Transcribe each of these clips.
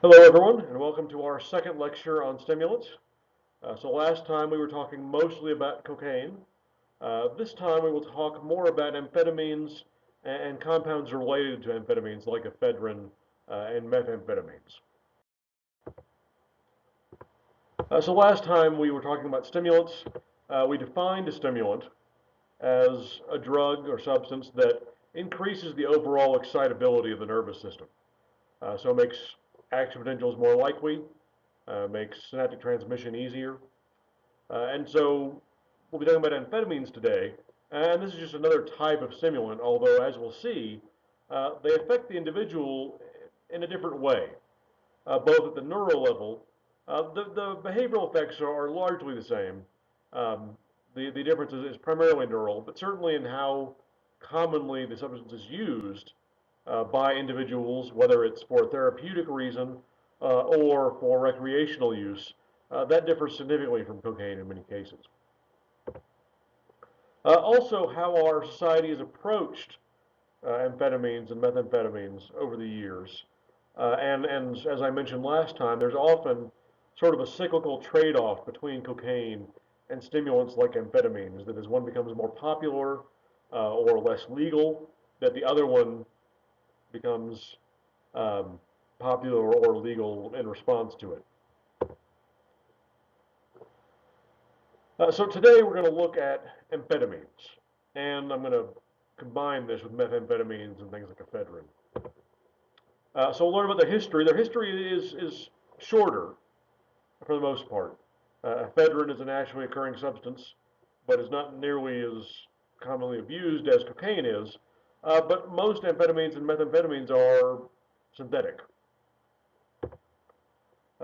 Hello everyone, and welcome to our second lecture on stimulants. So last time we were talking mostly about cocaine. This time we will talk more about amphetamines and compounds related to amphetamines like ephedrine and methamphetamines. So last time we were talking about stimulants. We defined a stimulant as a drug or substance that increases the overall excitability of the nervous system. So it makes action potentials more likely, makes synaptic transmission easier. And so we'll be talking about amphetamines today, and this is just another type of stimulant, although as we'll see, they affect the individual in a different way, both at the neural level. The behavioral effects are largely the same. The difference is primarily neural, but certainly in how commonly the substance is used by individuals, whether it's for a therapeutic reason or for recreational use, that differs significantly from cocaine in many cases. Also, how our society has approached amphetamines and methamphetamines over the years. And as I mentioned last time, there's often sort of a cyclical trade-off between cocaine and stimulants like amphetamines, that as one becomes more popular or less legal, that the other one becomes um, popular or legal in response to it. So today we're going to look at amphetamines, and I'm going to combine this with methamphetamines and things like ephedrine. So we'll learn about their history. Their history is shorter for the most part. Ephedrine is a naturally occurring substance, but is not nearly as commonly abused as cocaine is. But most amphetamines and methamphetamines are synthetic.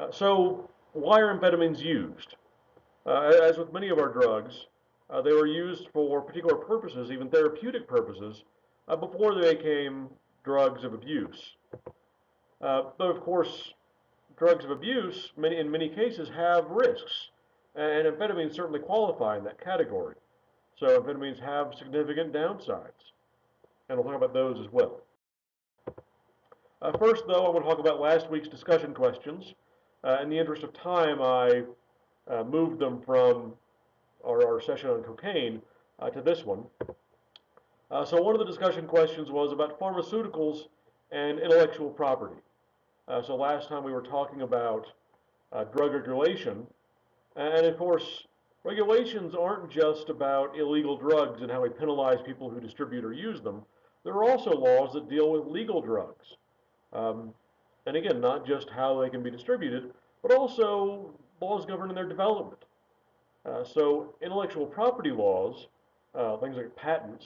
So why are amphetamines used? As with many of our drugs, they were used for particular purposes, even therapeutic purposes, before they became drugs of abuse. But of course, drugs of abuse, in many cases, have risks, and amphetamines certainly qualify in that category. So amphetamines have significant downsides, and we'll talk about those as well. First, though, I want to talk about last week's discussion questions. In the interest of time, I moved them from our session on cocaine to this one. So one of the discussion questions was about pharmaceuticals and intellectual property. So last time we were talking about drug regulation, and of course, regulations aren't just about illegal drugs and how we penalize people who distribute or use them. There are also laws that deal with legal drugs. Um, and again, not just how they can be distributed, but also laws governing their development. So intellectual property laws, things like patents,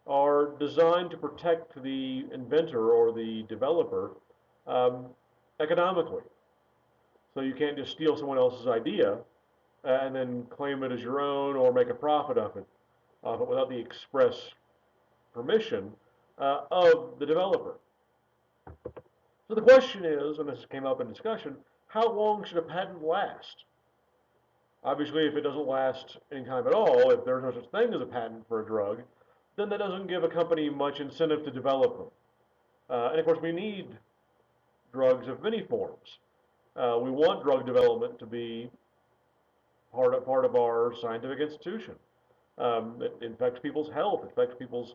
are designed to protect the inventor or the developer um, economically. So you can't just steal someone else's idea and then claim it as your own or make a profit of it without the express permission of the developer. So the question is, and this came up in discussion, how long should a patent last? Obviously, if it doesn't last any time at all, if there's no such thing as a patent for a drug, then that doesn't give a company much incentive to develop them. And of course, we need drugs of many forms. We want drug development to be part of our scientific institution. It affects people's health, it affects people's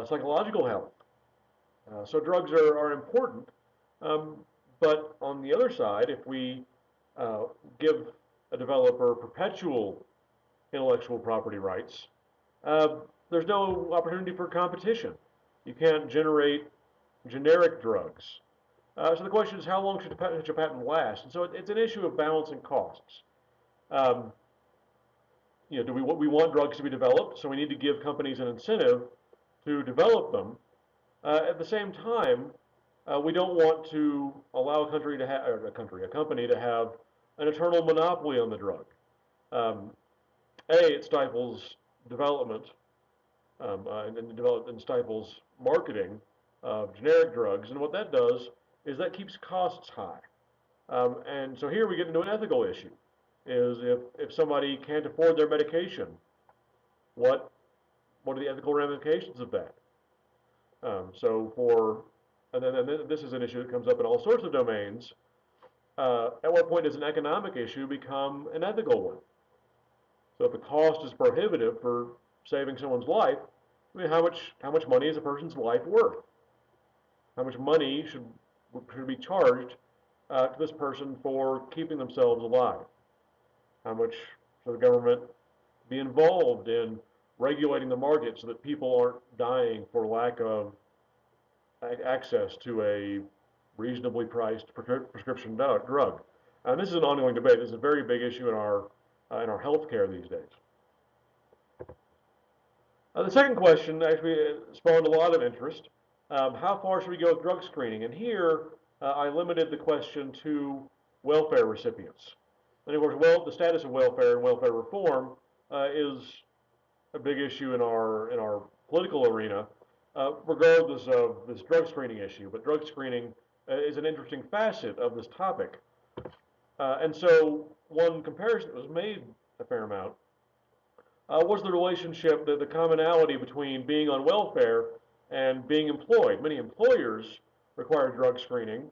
psychological health. So drugs are important, um, but on the other side, if we give a developer perpetual intellectual property rights, uh, there's no opportunity for competition. You can't generate generic drugs. So the question is, how long should a patent last? And so it's an issue of balancing costs. Um, do we want drugs to be developed? So we need to give companies an incentive to develop them. At the same time, we don't want to allow a company to have an eternal monopoly on the drug. Um, it stifles development and stifles marketing of generic drugs, and what that does is that keeps costs high. And so here we get into an ethical issue: is if somebody can't afford their medication, what are the ethical ramifications of that? So for and then this is an issue that comes up in all sorts of domains. at what point does an economic issue become an ethical one? So if the cost is prohibitive for saving someone's life, I mean, how much money is a person's life worth? How much money should be charged to this person for keeping themselves alive? How much should the government be involved in regulating the market so that people aren't dying for lack of access to a reasonably priced prescription drug? And this is an ongoing debate. This is a very big issue in our healthcare these days. The second question actually spawned a lot of interest. How far should we go with drug screening? And here I limited the question to welfare recipients. And of course, the status of welfare and welfare reform is a big issue in our political arena, regardless of this drug screening issue. But drug screening is an interesting facet of this topic. And so one comparison that was made a fair amount was the relationship, the commonality between being on welfare and being employed. Many employers require drug screening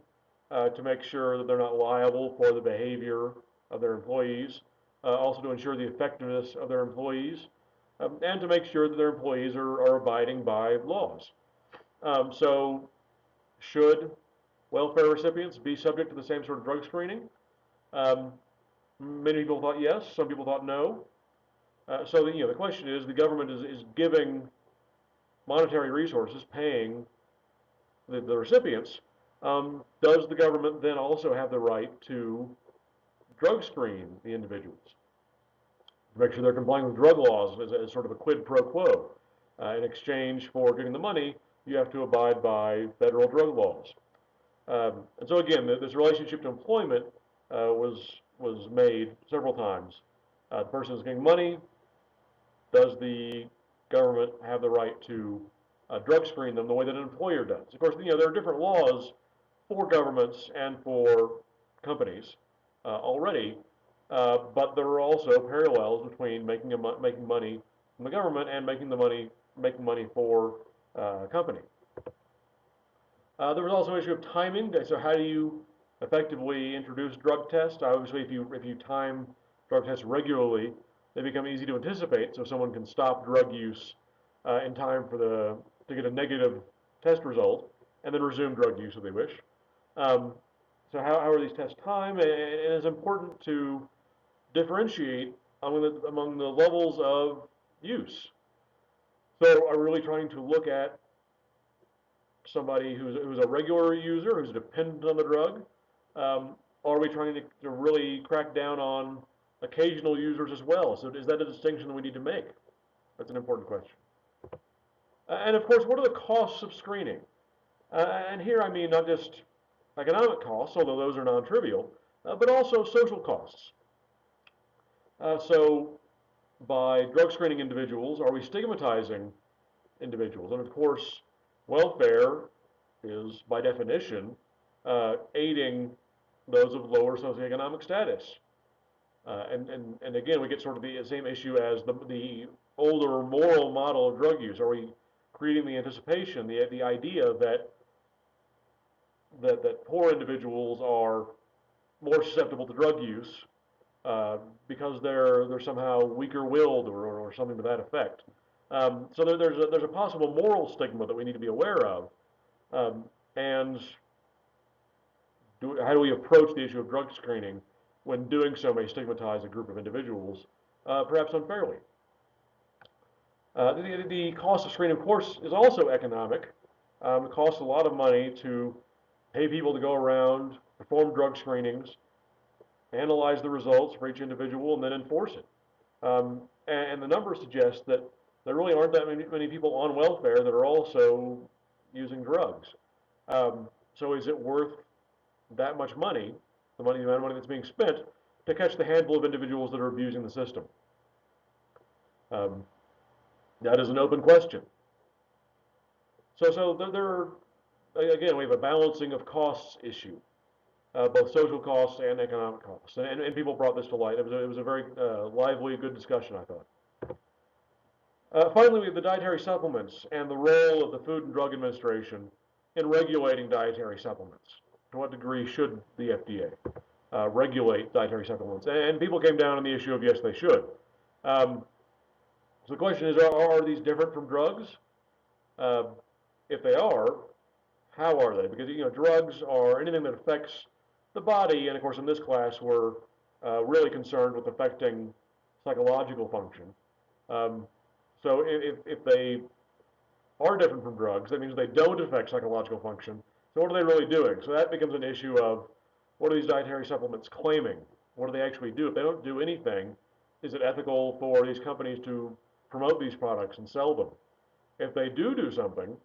to make sure that they're not liable for the behavior of their employees, also to ensure the effectiveness of their employees, and to make sure that their employees are abiding by laws. So should welfare recipients be subject to the same sort of drug screening? Many people thought yes, some people thought no. So the question is, the government is giving monetary resources, paying the recipients. Does the government then also have the right to drug screen the individuals, to make sure they're complying with drug laws as sort of a quid pro quo? In exchange for getting the money, you have to abide by federal drug laws. And so again, this relationship to employment was made several times. The person is getting money. Does the government have the right to drug screen them the way that an employer does? Of course, there are different laws for governments and for companies already, but there are also parallels between making money from the government and making money for a company. There was also an issue of timing. So how do you effectively introduce drug tests? Obviously, if you time drug tests regularly, they become easy to anticipate, so someone can stop drug use in time to get a negative test result, and then resume drug use if they wish. So how are these tests timed? And it's important to differentiate among the levels of use. So are we really trying to look at somebody who's a regular user, who's dependent on the drug? Are we trying to really crack down on occasional users as well? So is that a distinction that we need to make? That's an important question. And of course, what are the costs of screening? And here I mean not just economic costs, although those are non-trivial, but also social costs. So by drug screening individuals, are we stigmatizing individuals? And of course, welfare is, by definition, aiding those of lower socioeconomic status. And again, we get sort of the same issue as the older moral model of drug use. Are we creating the anticipation, the idea that poor individuals are more susceptible to drug use because they're somehow weaker-willed or something to that effect? So there's a possible moral stigma that we need to be aware of, and how do we approach the issue of drug screening when doing so may stigmatize a group of individuals, perhaps unfairly? The cost of screening, of course, is also economic. It costs a lot of money to pay people to go around, perform drug screenings, analyze the results for each individual, and then enforce it. And the numbers suggest that there really aren't that many people on welfare that are also using drugs. So is it worth that much money, the amount of money that's being spent, to catch the handful of individuals that are abusing the system? That is an open question. So there again, we have a balancing of costs issue, both social costs and economic costs, and people brought this to light. It was a very lively, good discussion, I thought. Finally, we have the dietary supplements and the role of the Food and Drug Administration in regulating dietary supplements. To what degree should the FDA? regulate dietary supplements. And people came down on the issue of yes, they should. Um, so the question is, are these different from drugs? Uh, if they are, how are they? Because drugs are anything that affects the body, and of course in this class we're really concerned with affecting psychological function. Um, so if they are different from drugs, that means they don't affect psychological function. So what are they really doing? So that becomes an issue of what are these dietary supplements claiming? What do they actually do? If they don't do anything, is it ethical for these companies to promote these products and sell them? If they do something,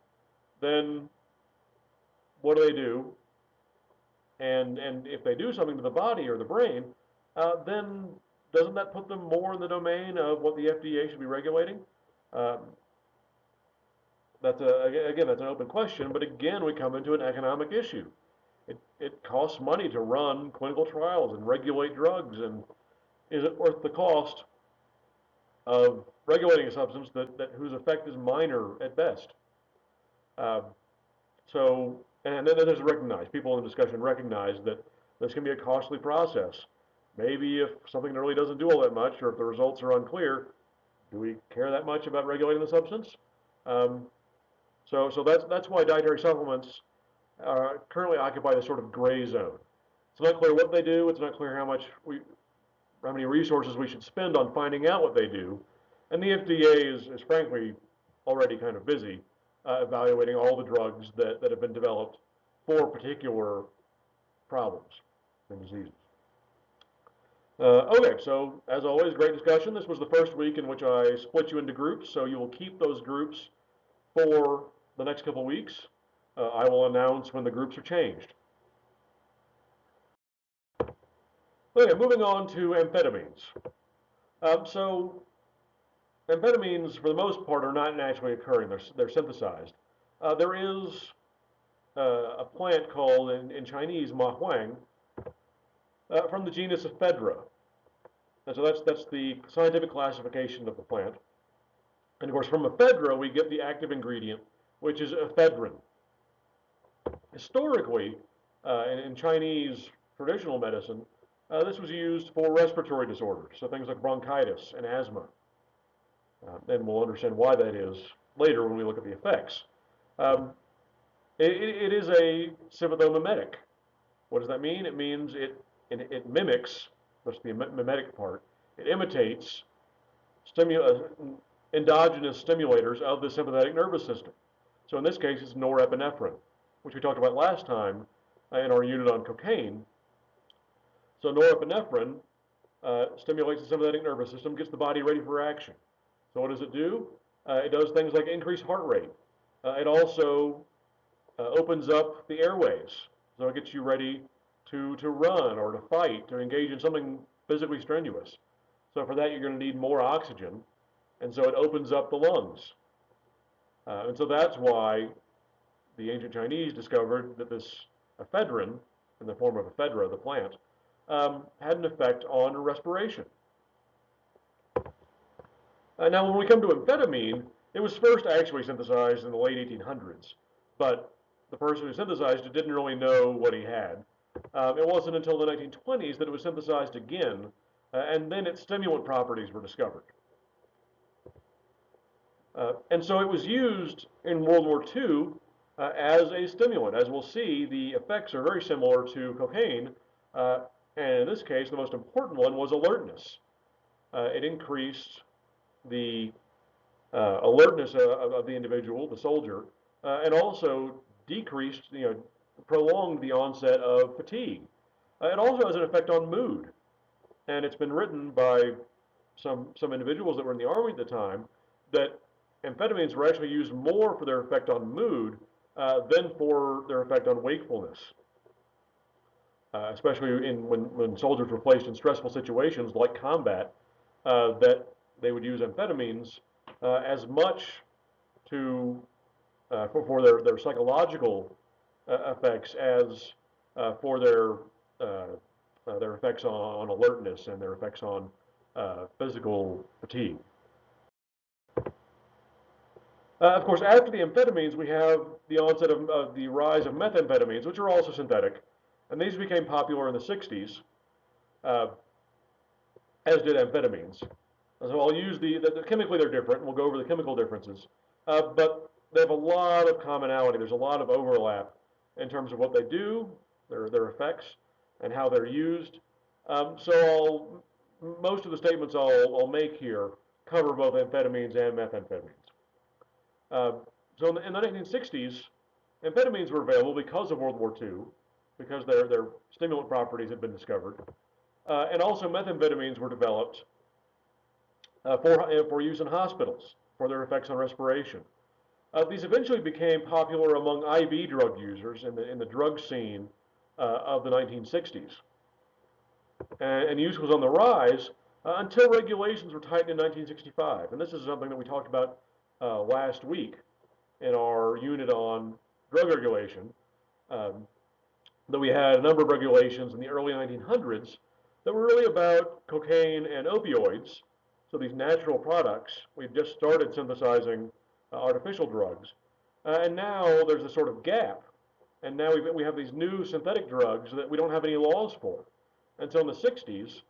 then what do they do? And if they do something to the body or the brain, then doesn't that put them more in the domain of what the FDA should be regulating? Um, again, that's an open question, but again, we come into an economic issue. It costs money to run clinical trials and regulate drugs, and is it worth the cost of regulating a substance whose effect is minor at best? Uh, and then there's recognized, people in the discussion recognize that this can be a costly process. Maybe if something really doesn't do all that much, or if the results are unclear, do we care that much about regulating the substance? Um, so that's why dietary supplements currently occupy this sort of gray zone. It's not clear what they do. It's not clear how many resources we should spend on finding out what they do. And the FDA is frankly already kind of busy evaluating all the drugs that have been developed for particular problems and diseases. Okay, so as always, great discussion. This was the first week in which I split you into groups, so you will keep those groups for the next couple weeks. I will announce when the groups are changed. Okay, moving on to amphetamines. So amphetamines, for the most part, are not naturally occurring. They're synthesized. There is a plant called, in Chinese, ma huang, from the genus ephedra. And so that's the scientific classification of the plant. And of course, from ephedra, we get the active ingredient, which is ephedrine. Historically, in Chinese traditional medicine, this was used for respiratory disorders, so things like bronchitis and asthma. And we'll understand why that is later when we look at the effects. Um, it is a sympathomimetic. What does that mean? It means it mimics, that's the mimetic part, it imitates endogenous stimulators of the sympathetic nervous system. So in this case, it's norepinephrine, which we talked about last time in our unit on cocaine. So norepinephrine stimulates the sympathetic nervous system, gets the body ready for action. So what does it do? It does things like increase heart rate. It also opens up the airways, so it gets you ready to run or to fight, to engage in something physically strenuous. So for that, you're going to need more oxygen, and so it opens up the lungs. And so that's why the ancient Chinese discovered that this ephedrine, in the form of ephedra, the plant, had an effect on respiration. Now, when we come to amphetamine, it was first actually synthesized in the late 1800s, but the person who synthesized it didn't really know what he had. It wasn't until the 1920s that it was synthesized again, and then its stimulant properties were discovered. And so it was used in World War II as a stimulant. As we'll see, the effects are very similar to cocaine, and in this case, the most important one was alertness. It increased the alertness of the individual, the soldier, and also decreased, prolonged the onset of fatigue. It also has an effect on mood, and it's been written by some individuals that were in the army at the time that amphetamines were actually used more for their effect on mood than for their effect on wakefulness, especially when soldiers were placed in stressful situations like combat, that they would use amphetamines as much for their psychological effects as for their effects on alertness and their effects on physical fatigue. Of course, after the amphetamines, we have the onset of the rise of methamphetamines, which are also synthetic, and these became popular in the 60s. uh, as did amphetamines. So I'll use chemically they're different. We'll go over the chemical differences, but they have a lot of commonality. There's a lot of overlap in terms of what they do, their effects, and how they're used. Most of the statements I'll make here cover both amphetamines and methamphetamines. Uh, in the 1960s, amphetamines were available because of World War II, because their stimulant properties had been discovered, and also methamphetamines were developed for use in hospitals for their effects on respiration. These eventually became popular among IV drug users in the drug scene of the 1960s. And use was on the rise until regulations were tightened in 1965. And this is something that we talked about last week in our unit on drug regulation, that we had a number of regulations in the early 1900s that were really about cocaine and opioids, so these natural products. We just started synthesizing artificial drugs, and now there's a sort of gap, and now we have these new synthetic drugs that we don't have any laws for. And so in the 60s,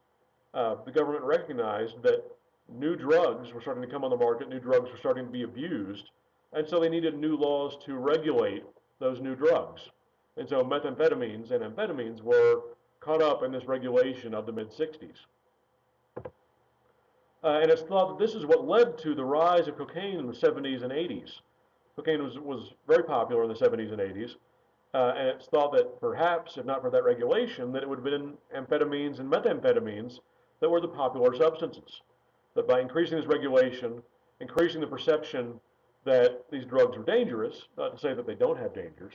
the government recognized that new drugs were starting to come on the market, new drugs were starting to be abused, and so they needed new laws to regulate those new drugs. And so methamphetamines and amphetamines were caught up in this regulation of the mid-60s. And it's thought that this is what led to the rise of cocaine in the 70s and 80s. Cocaine was very popular in the 70s and 80s, and it's thought that perhaps, if not for that regulation, that it would have been amphetamines and methamphetamines that were the popular substances. That by increasing this regulation, increasing the perception that these drugs were dangerous, not to say that they don't have dangers,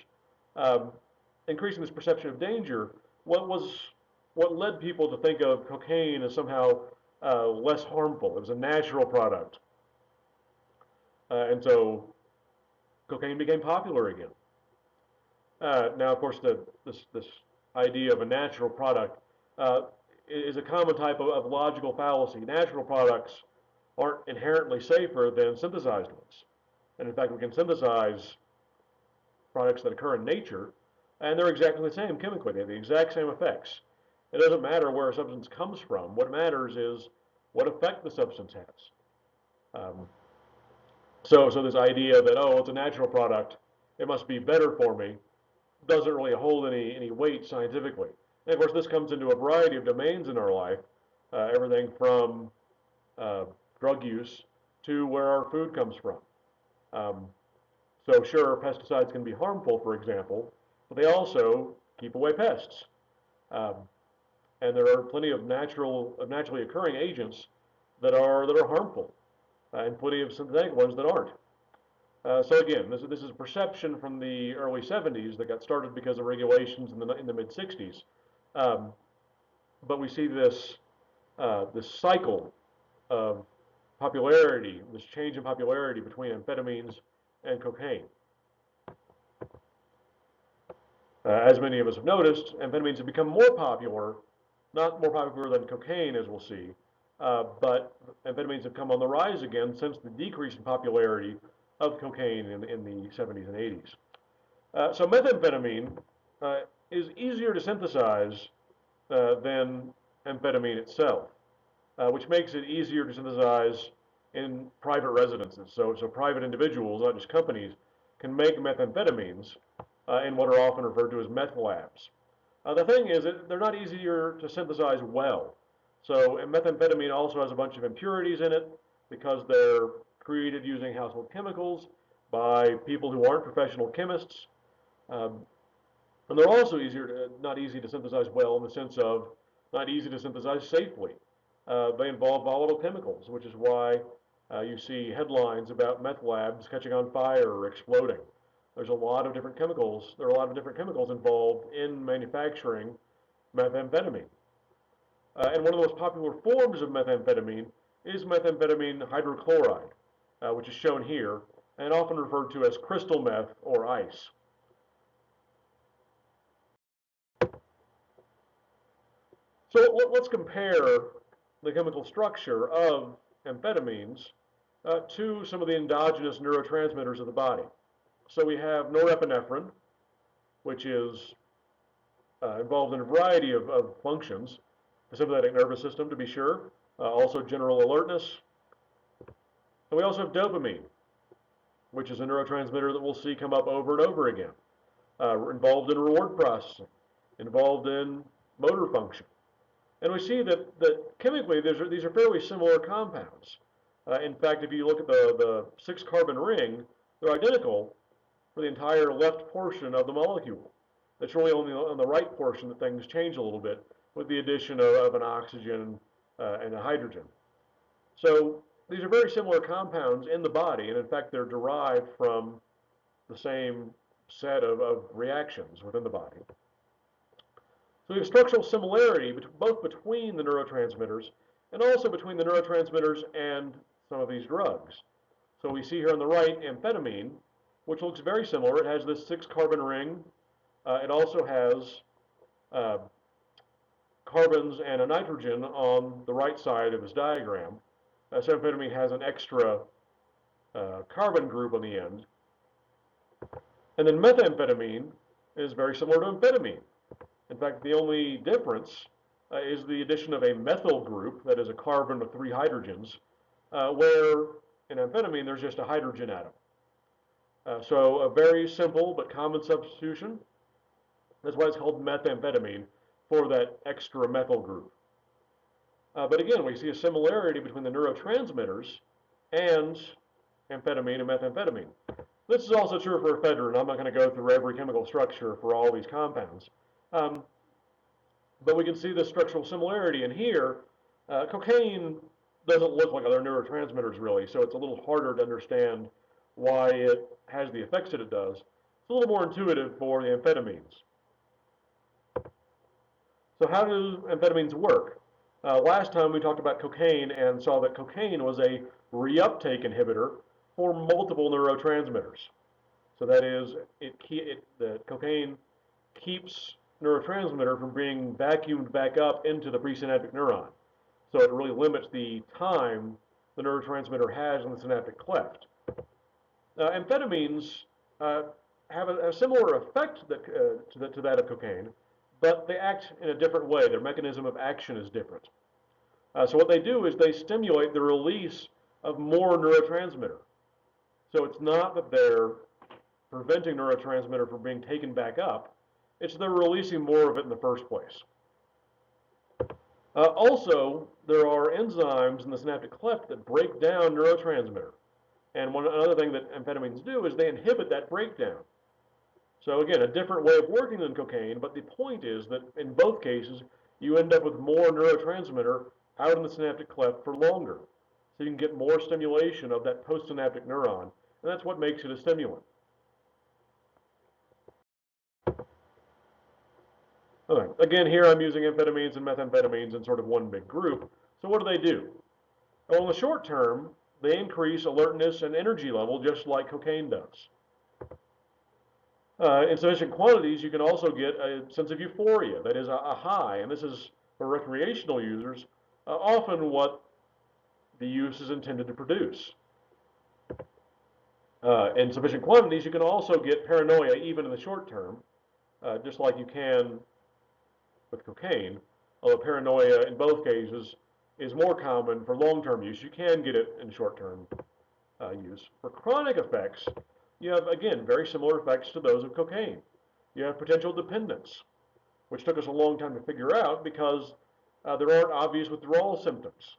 increasing this perception of danger, what led people to think of cocaine as somehow less harmful. It was a natural product. And so cocaine became popular again. Now, of course, this idea of a natural product is a common type of logical fallacy. Natural products aren't inherently safer than synthesized ones. And in fact, we can synthesize products that occur in nature, and they're exactly the same chemically. They have the exact same effects. It doesn't matter where a substance comes from. What matters is what effect the substance has. So this idea that, oh, it's a natural product, it must be better for me, doesn't really hold any weight scientifically. And of course, this comes into a variety of domains in our life, everything from drug use to where our food comes from. So sure, pesticides can be harmful, for example, but they also keep away pests. And there are plenty of naturally occurring agents that are harmful, and plenty of synthetic ones that aren't. So again, this is a perception from the early 70s that got started because of regulations in the mid 60s. But we see this cycle of popularity, this change in popularity between amphetamines and cocaine. As many of us have noticed, amphetamines have become more popular, not more popular than cocaine, as we'll see, but amphetamines have come on the rise again since the decrease in popularity of cocaine in the 70s and 80s. So methamphetamine is easier to synthesize than amphetamine itself, which makes it easier to synthesize in private residences. So private individuals, not just companies, can make methamphetamines in what are often referred to as meth labs. The thing is that they're not easier to synthesize well. So methamphetamine also has a bunch of impurities in it because they're created using household chemicals by people who aren't professional chemists. And they're also not easy to synthesize well in the sense of not easy to synthesize safely. They involve volatile chemicals, which is why you see headlines about meth labs catching on fire or exploding. There's a lot of different chemicals. There are a lot of different chemicals involved in manufacturing methamphetamine. And one of the most popular forms of methamphetamine is methamphetamine hydrochloride, which is shown here, and often referred to as crystal meth or ice. So let's compare the chemical structure of amphetamines to some of the endogenous neurotransmitters of the body. So we have norepinephrine, which is involved in a variety of functions. the sympathetic nervous system, to be sure, also general alertness. And we also have dopamine, which is a neurotransmitter that we'll see come up over and over again, involved in reward processing, involved in motor function. And we see that chemically these are fairly similar compounds. In fact, if you look at the 6-carbon ring, they're identical for the entire left portion of the molecule. It's really only on the right portion that things change a little bit with the addition of an oxygen and a hydrogen. So these are very similar compounds in the body, and in fact they're derived from the same set of reactions within the body. So we have structural similarity both between the neurotransmitters and also between the neurotransmitters and some of these drugs. So we see here on the right amphetamine, which looks very similar. It has this 6-carbon ring. It also has carbons and a nitrogen on the right side of this diagram. So amphetamine has an extra carbon group on the end. And then methamphetamine is very similar to amphetamine. In fact, the only difference is the addition of a methyl group, that is a carbon with 3 hydrogens, where in amphetamine there's just a hydrogen atom. So a very simple but common substitution. That's why it's called methamphetamine, for that extra methyl group. But again, we see a similarity between the neurotransmitters and amphetamine and methamphetamine. This is also true for ephedrine. I'm not going to go through every chemical structure for all these compounds. But we can see the structural similarity in here. Cocaine doesn't look like other neurotransmitters really, so it's a little harder to understand why it has the effects that it does. It's a little more intuitive for the amphetamines. So how do amphetamines work? Last time we talked about cocaine and saw that cocaine was a reuptake inhibitor for multiple neurotransmitters. So that is, the cocaine keeps neurotransmitter from being vacuumed back up into the presynaptic neuron. So it really limits the time the neurotransmitter has in the synaptic cleft. Amphetamines have a similar effect to that of cocaine, but they act in a different way. Their mechanism of action is different. So what they do is they stimulate the release of more neurotransmitter. So it's not that they're preventing neurotransmitter from being taken back up, it's they're releasing more of it in the first place. Also, there are enzymes in the synaptic cleft that break down neurotransmitter. And another thing that amphetamines do is they inhibit that breakdown. So again, a different way of working than cocaine, but the point is that in both cases, you end up with more neurotransmitter out in the synaptic cleft for longer. So you can get more stimulation of that postsynaptic neuron, and that's what makes it a stimulant. Okay. Again, here I'm using amphetamines and methamphetamines in sort of one big group. So what do? Well, in the short term, they increase alertness and energy level just like cocaine does. In sufficient quantities, you can also get a sense of euphoria, that is a high, and this is, for recreational users, often what the use is intended to produce. In sufficient quantities, you can also get paranoia even in the short term, just like you can with cocaine, although paranoia in both cases is more common for long-term use. You can get it in short-term use. For chronic effects, you have, again, very similar effects to those of cocaine. You have potential dependence, which took us a long time to figure out because there aren't obvious withdrawal symptoms.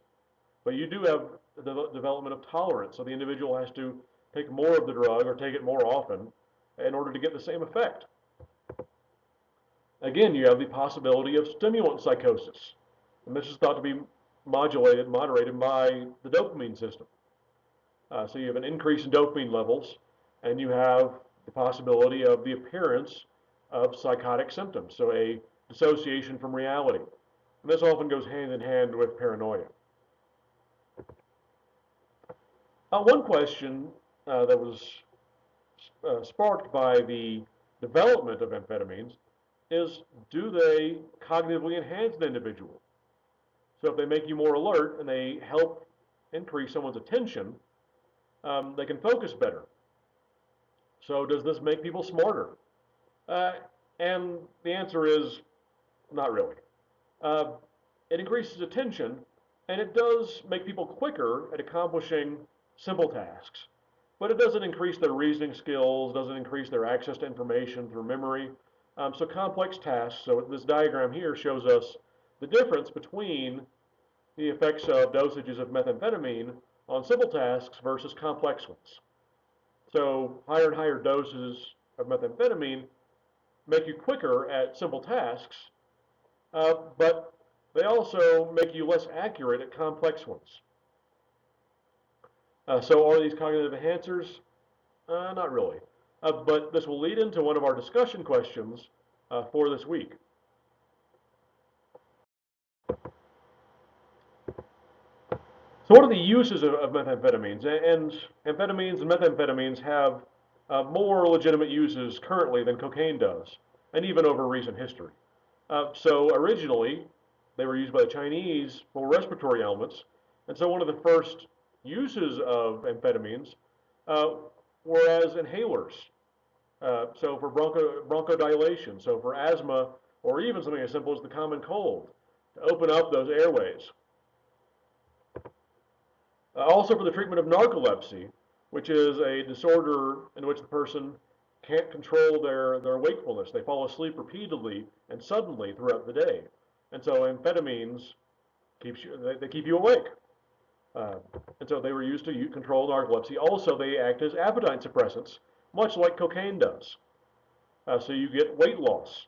But you do have the development of tolerance, so the individual has to take more of the drug or take it more often in order to get the same effect. Again, you have the possibility of stimulant psychosis, and this is thought to be moderated by the dopamine system. So you have an increase in dopamine levels, and you have the possibility of the appearance of psychotic symptoms, so a dissociation from reality. And this often goes hand in hand with paranoia. One question that was sparked by the development of amphetamines is, do they cognitively enhance an individual? So if they make you more alert and they help increase someone's attention, they can focus better. So does this make people smarter? And the answer is not really. it increases attention, and it does make people quicker at accomplishing simple tasks. But it doesn't increase their reasoning skills, doesn't increase their access to information through memory. So complex tasks, so this diagram here shows us the difference between the effects of dosages of methamphetamine on simple tasks versus complex ones. So higher and higher doses of methamphetamine make you quicker at simple tasks, but they also make you less accurate at complex ones. So are these cognitive enhancers? Not really. But this will lead into one of our discussion questions for this week. So what are the uses of methamphetamines? And amphetamines and methamphetamines have more legitimate uses currently than cocaine does, and even over recent history. So originally, they were used by the Chinese for respiratory ailments, and so one of the first uses of amphetamines uh, were as inhalers. So for bronchodilation, so for asthma, or even something as simple as the common cold, to open up those airways. Also for the treatment of narcolepsy, which is a disorder in which the person can't control their wakefulness. They fall asleep repeatedly and suddenly throughout the day. And so amphetamines they keep you awake. Uh, and so they were used to control narcolepsy. Also, they act as appetite suppressants, much like cocaine does. So you get weight loss.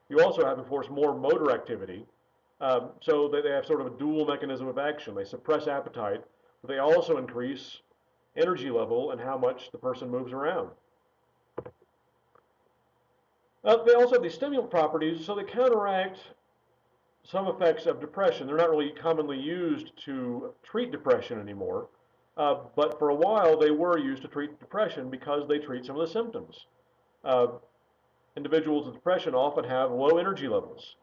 You also have, of course, more motor activity. So they have sort of a dual mechanism of action. They suppress appetite, but they also increase energy level and how much the person moves around. They also have these stimulant properties, so they counteract some effects of depression. They're not really commonly used to treat depression anymore, but for a while they were used to treat depression because they treat some of the symptoms. Uh, Individuals with depression often have low energy levels.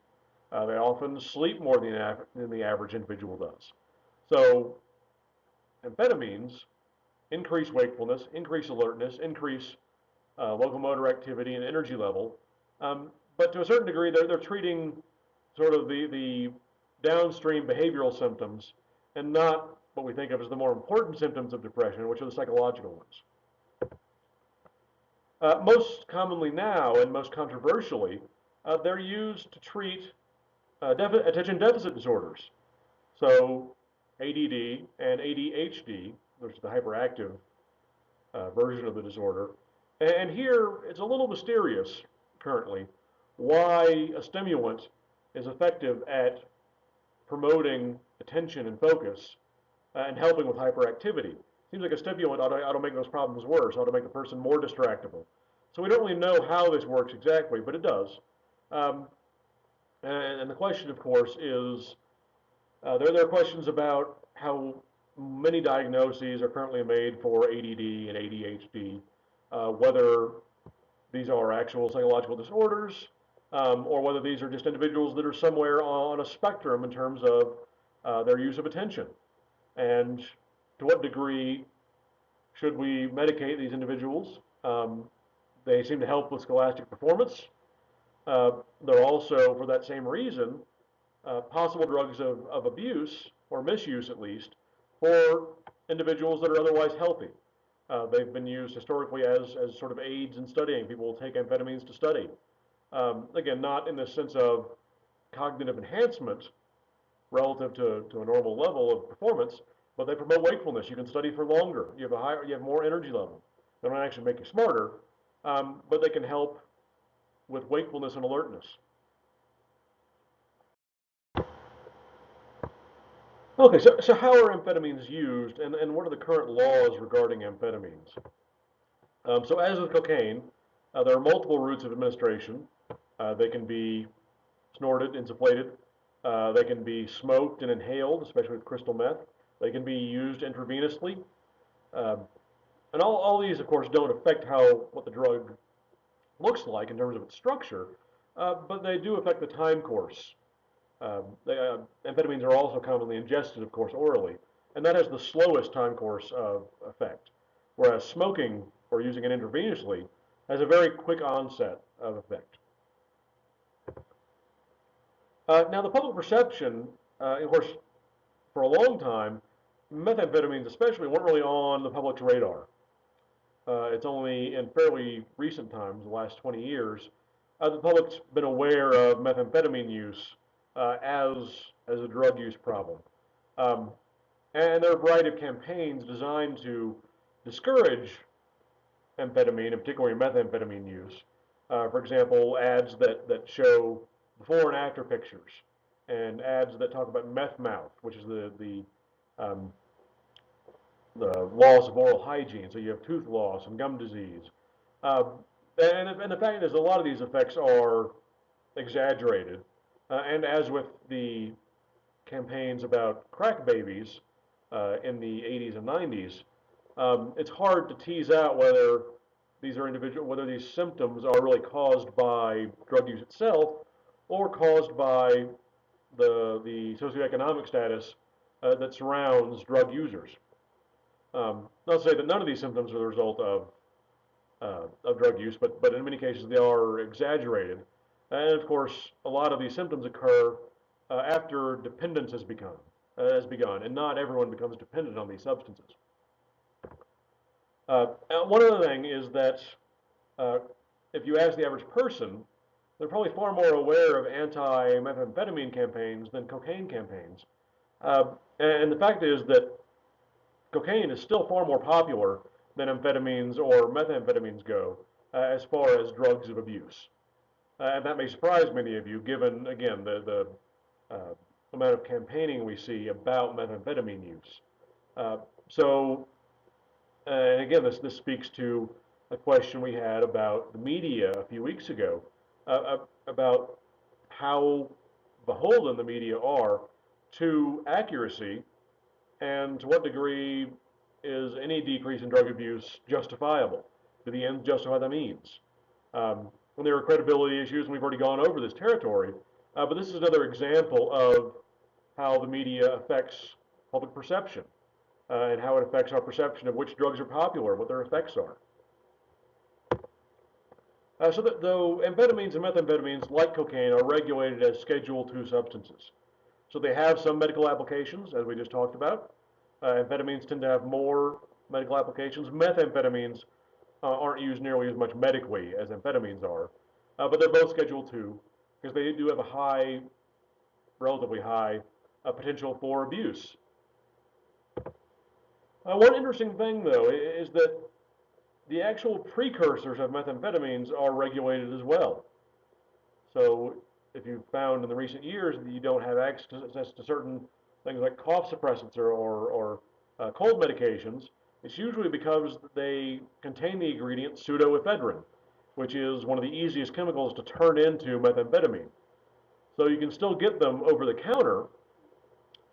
They often sleep more than the average individual does. So amphetamines increase wakefulness, increase alertness, increase locomotor activity and energy level. But to a certain degree, they're treating sort of the downstream behavioral symptoms and not what we think of as the more important symptoms of depression, which are the psychological ones. Most commonly now, and most controversially, they're used to treat attention deficit disorders. So ADD and ADHD, which is the hyperactive version of the disorder. And here it's a little mysterious currently why a stimulant is effective at promoting attention and focus and helping with hyperactivity. Seems like a stimulant ought to make those problems worse, ought to make the person more distractible. So we don't really know how this works exactly, but it does. Um, and the question, of course, is there are questions about how many diagnoses are currently made for ADD and ADHD, whether these are actual psychological disorders, or whether these are just individuals that are somewhere on a spectrum in terms of their use of attention. And to what degree should we medicate these individuals? They seem to help with scholastic performance. They're also, for that same reason, possible drugs of abuse, or misuse at least, for individuals that are otherwise healthy. They've been used historically as sort of aids in studying. People will take amphetamines to study. Again, not in the sense of cognitive enhancement relative to a normal level of performance, but they promote wakefulness. You can study for longer. You have more energy level. They don't actually make you smarter, but they can help with wakefulness and alertness. Okay, so how are amphetamines used, and what are the current laws regarding amphetamines? So as with cocaine, there are multiple routes of administration. They can be snorted, insufflated. They can be smoked and inhaled, especially with crystal meth. They can be used intravenously. Um, and all these, of course, don't affect what the drug looks like in terms of its structure, but they do affect the time course. Amphetamines are also commonly ingested, of course, orally, and that has the slowest time course of effect, whereas smoking or using it intravenously has a very quick onset of effect. Now, the public perception Of course, for a long time, methamphetamines especially weren't really on the public's radar. It's only in fairly recent times, the last 20 years, the public's been aware of methamphetamine use as a drug use problem. Um, and there are a variety of campaigns designed to discourage amphetamine, and particularly methamphetamine use. For example, ads that show before and after pictures, and ads that talk about meth mouth, which is um, the loss of oral hygiene. So you have tooth loss and gum disease. Uh, and the fact is, a lot of these effects are exaggerated. And as with the campaigns about crack babies in the 80s and 90s, it's hard to tease out whether these symptoms are really caused by drug use itself or caused by the socioeconomic status that surrounds drug users. Not to say that none of these symptoms are the result of drug use, but in many cases they are exaggerated. And of course, a lot of these symptoms occur after dependence has begun, and not everyone becomes dependent on these substances. One other thing is that uh, if you ask the average person, they're probably far more aware of anti-methamphetamine campaigns than cocaine campaigns. Uh, and the fact is that cocaine is still far more popular than amphetamines or methamphetamines go as far as drugs of abuse. And that may surprise many of you, given, again, the uh, amount of campaigning we see about methamphetamine use. Uh, so, and again, this speaks to a question we had about the media a few weeks ago, about how beholden the media are to accuracy, and to what degree is any decrease in drug abuse justifiable? Do the ends justify the means? When there are credibility issues, and we've already gone over this territory, but this is another example of how the media affects public perception and how it affects our perception of which drugs are popular, what their effects are. So that though amphetamines and methamphetamines, like cocaine, are regulated as Schedule II substances. So they have some medical applications, as we just talked about. Amphetamines tend to have more medical applications. Methamphetamines aren't used nearly as much medically as amphetamines are, but they're both Schedule II because they do have a relatively high potential for abuse. One interesting thing, though, is that the actual precursors of methamphetamines are regulated as well. So if you've found in the recent years that you don't have access to certain things like cough suppressants or cold medications, it's usually because they contain the ingredient pseudoephedrine, which is one of the easiest chemicals to turn into methamphetamine. So you can still get them over the counter,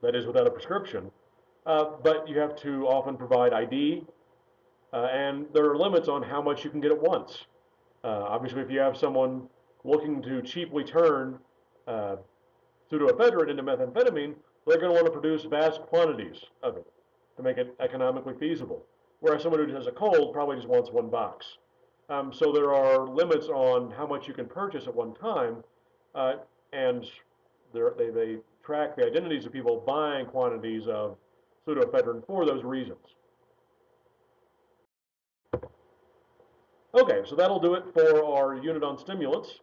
that is without a prescription, but you have to often provide ID, and there are limits on how much you can get at once. Obviously, if you have someone looking to cheaply turn uh, pseudoephedrine into methamphetamine, they're going to want to produce vast quantities of it to make it economically feasible. Whereas someone who has a cold probably just wants one box. So there are limits on how much you can purchase at one time, and they track the identities of people buying quantities of pseudoephedrine for those reasons. Okay, so that'll do it for our unit on stimulants.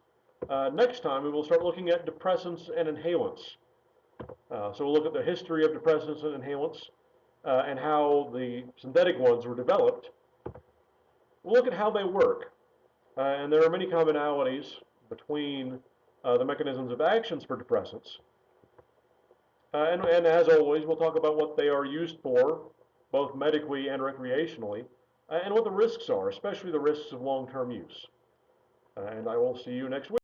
Next time we will start looking at depressants and inhalants. So we'll look at the history of depressants and inhalants and how the synthetic ones were developed. We'll look at how they work. And there are many commonalities between the mechanisms of actions for depressants. And as always, we'll talk about what they are used for, both medically and recreationally, and what the risks are, especially the risks of long-term use. And I will see you next week.